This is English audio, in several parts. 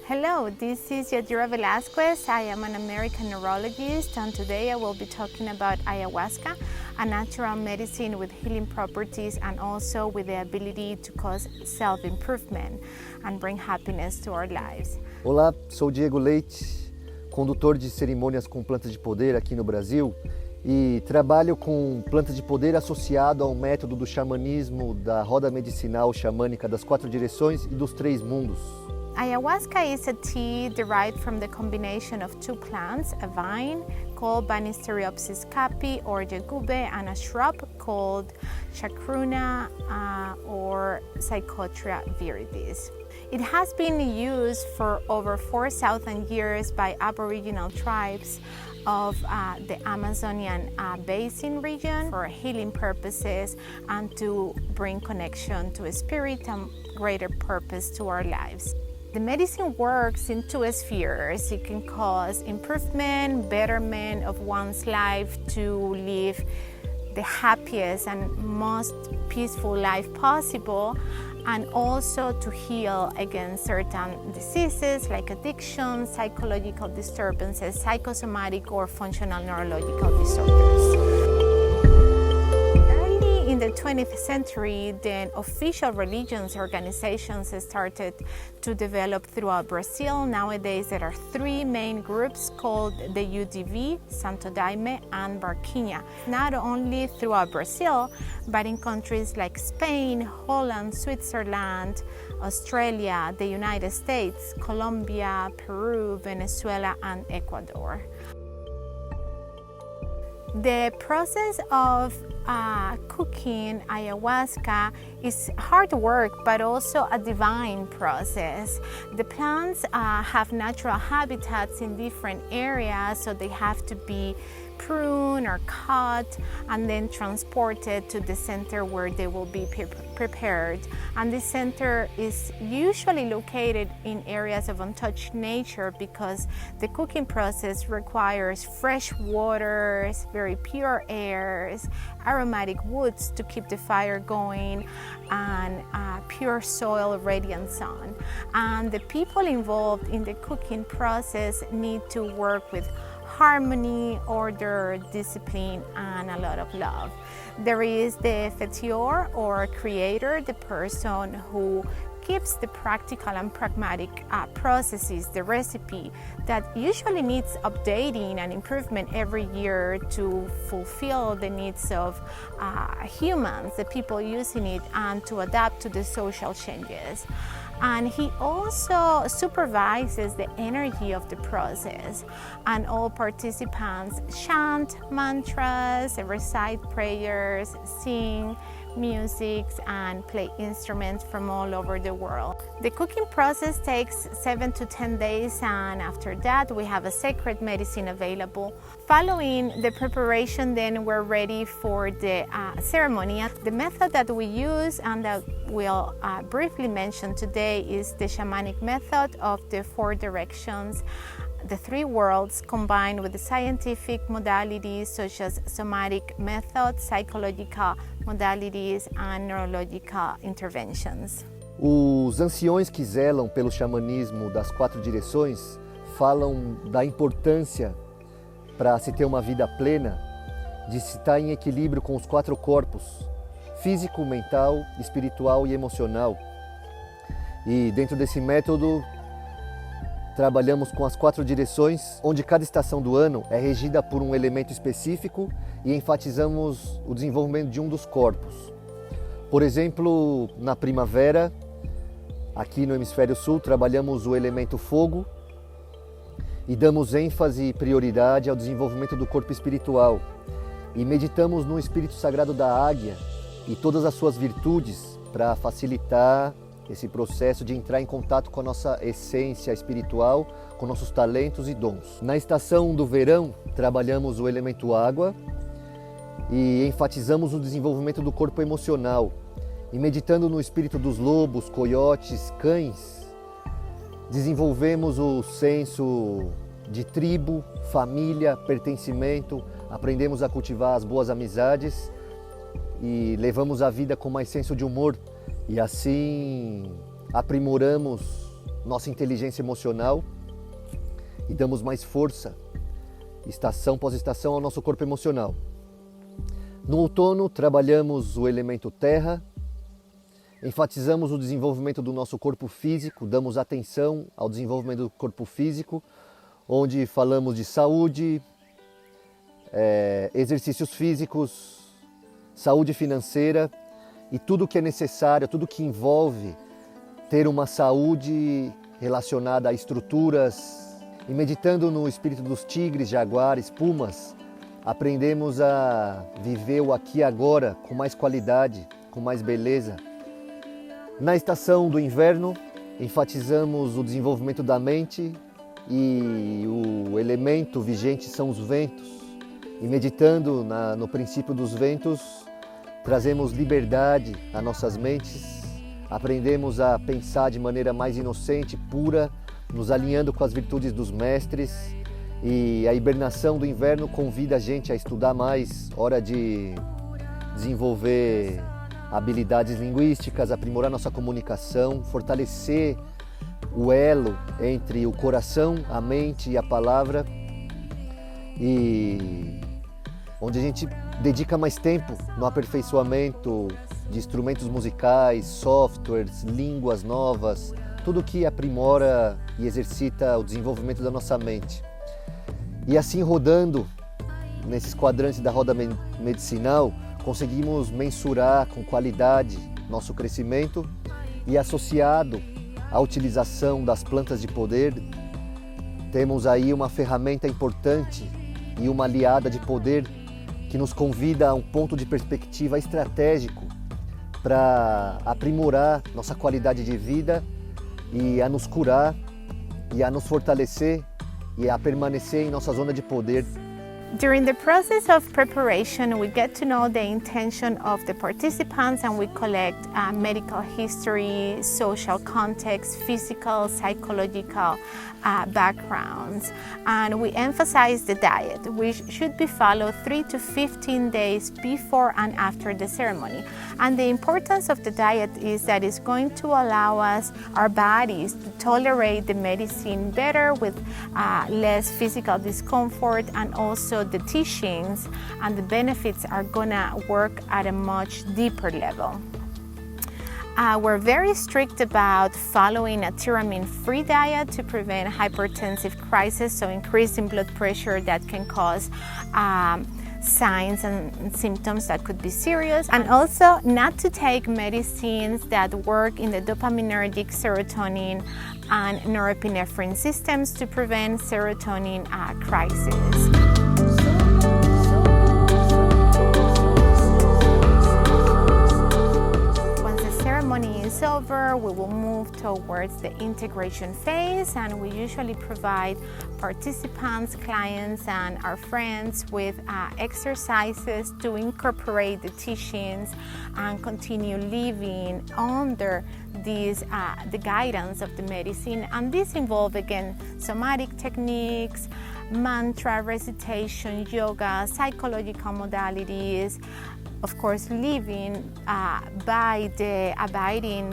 Hello, this is Yadira Velazquez. I am an American neurologist, and today I will be talking about ayahuasca, a natural medicine with healing properties and also with the ability to cause self-improvement and bring happiness to our lives. Olá, sou Diego Leite, condutor de cerimônias com plantas de poder aqui no Brasil e trabalho com plantas de poder associado ao método do xamanismo, da roda medicinal xamânica das 4 direções e dos 3 mundos. Ayahuasca is a tea derived from the combination of 2 plants, a vine called Banisteriopsis capi or jagube and a shrub called chacruna or Psychotria viridis. It has been used for over 4,000 years by Aboriginal tribes of the Amazonian basin region for healing purposes and to bring connection to a spirit and greater purpose to our lives. The medicine works in 2 spheres. It can cause improvement, betterment of one's life to live the happiest and most peaceful life possible, and also to heal against certain diseases like addiction, psychological disturbances, psychosomatic or functional neurological disorders. In the 20th century, then official religions organizations started to develop throughout Brazil. Nowadays, there are 3 main groups called the UDV, Santo Daime, and Barquinha. Not only throughout Brazil, but in countries like Spain, Holland, Switzerland, Australia, the United States, Colombia, Peru, Venezuela, and Ecuador. The process of cooking ayahuasca is hard work, but also a divine process. The plants have natural habitats in different areas, so they have to be pruned or cut and then transported to the center where they will be prepared. And this center is usually located in areas of untouched nature because the cooking process requires fresh waters, very pure airs, aromatic woods to keep the fire going, and pure soil, radiant sun. And the people involved in the cooking process need to work with harmony, order, discipline, and a lot of love. There is the fetior or creator, the person who keeps the practical and pragmatic processes, the recipe that usually needs updating and improvement every year to fulfill the needs of humans, the people using it, and to adapt to the social changes. And he also supervises the energy of the process, and all participants chant mantras, recite prayers, sing music, and play instruments from all over the world. The cooking process takes 7 to 10 days, and after that we have a sacred medicine available. Following the preparation, then we're ready for the ceremony. The method that we use and that we'll briefly mention today is the shamanic method of the 4 directions, the 3 worlds, combined with the scientific modalities such as somatic methods, psychological modalities, and neurological interventions. Os anciões que zelam pelo xamanismo das 4 direções falam da importância para se ter uma vida plena de se estar em equilíbrio com os 4 corpos, físico, mental, espiritual e emocional. E dentro desse método trabalhamos com as 4 direções, onde cada estação do ano é regida por um elemento específico e enfatizamos o desenvolvimento de um dos corpos. Por exemplo, na primavera, aqui no hemisfério sul, trabalhamos o elemento fogo e damos ênfase e prioridade ao desenvolvimento do corpo espiritual. E meditamos no espírito sagrado da águia e todas as suas virtudes para facilitar esse processo de entrar em contato com a nossa essência espiritual, com nossos talentos e dons. Na estação do verão, trabalhamos o elemento água e enfatizamos o desenvolvimento do corpo emocional. E meditando no espírito dos lobos, coiotes, cães, desenvolvemos o senso de tribo, família, pertencimento, aprendemos a cultivar as boas amizades e levamos a vida com mais senso de humor. E assim aprimoramos nossa inteligência emocional e damos mais força, estação após estação, ao nosso corpo emocional. No outono, trabalhamos o elemento terra, enfatizamos o desenvolvimento do nosso corpo físico, damos atenção ao desenvolvimento do corpo físico, onde falamos de saúde, exercícios físicos, saúde financeira e tudo que é necessário, tudo que envolve ter uma saúde relacionada a estruturas. E meditando no espírito dos tigres, jaguares, pumas, aprendemos a viver o aqui e agora com mais qualidade, com mais beleza. Na estação do inverno, enfatizamos o desenvolvimento da mente e o elemento vigente são os ventos. E meditando no princípio dos ventos, trazemos liberdade às nossas mentes, aprendemos a pensar de maneira mais inocente, pura, nos alinhando com as virtudes dos mestres. E a hibernação do inverno convida a gente a estudar mais, hora de desenvolver habilidades linguísticas, aprimorar nossa comunicação, fortalecer o elo entre o coração, a mente e a palavra, e onde a gente dedica mais tempo no aperfeiçoamento de instrumentos musicais, softwares, línguas novas, tudo que aprimora e exercita o desenvolvimento da nossa mente. E assim, rodando nesses quadrantes da roda medicinal, conseguimos mensurar com qualidade nosso crescimento, e associado à utilização das plantas de poder, temos aí uma ferramenta importante e uma aliada de poder que nos convida a um ponto de perspectiva estratégico para aprimorar nossa qualidade de vida e a nos curar e a nos fortalecer e a permanecer em nossa zona de poder. During the process of preparation, we get to know the intention of the participants, and we collect medical history, social context, physical, psychological backgrounds. And we emphasize the diet, which should be followed 3 to 15 days before and after the ceremony. And the importance of the diet is that it's going to allow us, our bodies, to tolerate the medicine better with less physical discomfort, and also the teachings and the benefits are gonna work at a much deeper level. We're very strict about following a tyramine-free diet to prevent hypertensive crisis, so increasing blood pressure that can cause signs and symptoms that could be serious, and also not to take medicines that work in the dopaminergic, serotonin, and norepinephrine systems to prevent serotonin crisis. Is over, we will move towards the integration phase, and we usually provide participants, clients, and our friends with exercises to incorporate the teachings and continue living under these, the guidance of the medicine. And this involves, again, somatic techniques, mantra recitation, yoga, psychological modalities, of course, living abiding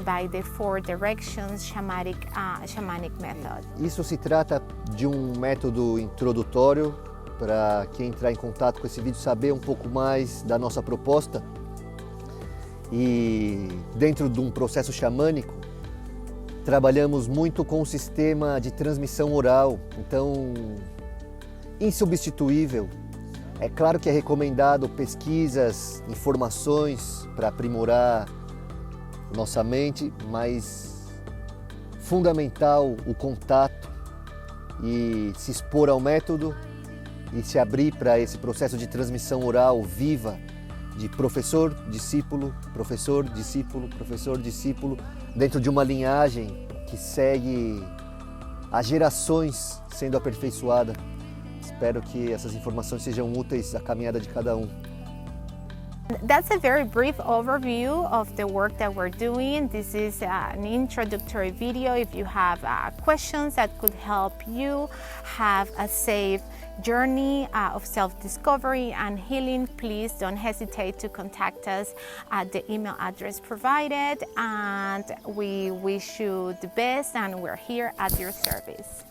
by the 4 directions, shamanic method. Isso se trata de um método introdutório para quem entrar em contato com esse vídeo saber um pouco mais da nossa proposta. E dentro de um processo xamânico, trabalhamos muito com o sistema de transmissão oral, então insubstituível. É claro que é recomendado pesquisas, informações para aprimorar nossa mente, mas fundamental o contato e se expor ao método e se abrir para esse processo de transmissão oral viva de professor, discípulo, professor, discípulo, professor, discípulo, dentro de uma linhagem que segue as gerações sendo aperfeiçoada. Espero que essas informações sejam úteis à caminhada de cada um. That's a very brief overview of the work that we're doing. This is an introductory video. If you have questions that could help you have a safe journey of self-discovery and healing, please don't hesitate to contact us at the email address provided, and we wish you the best, and we're here at your service.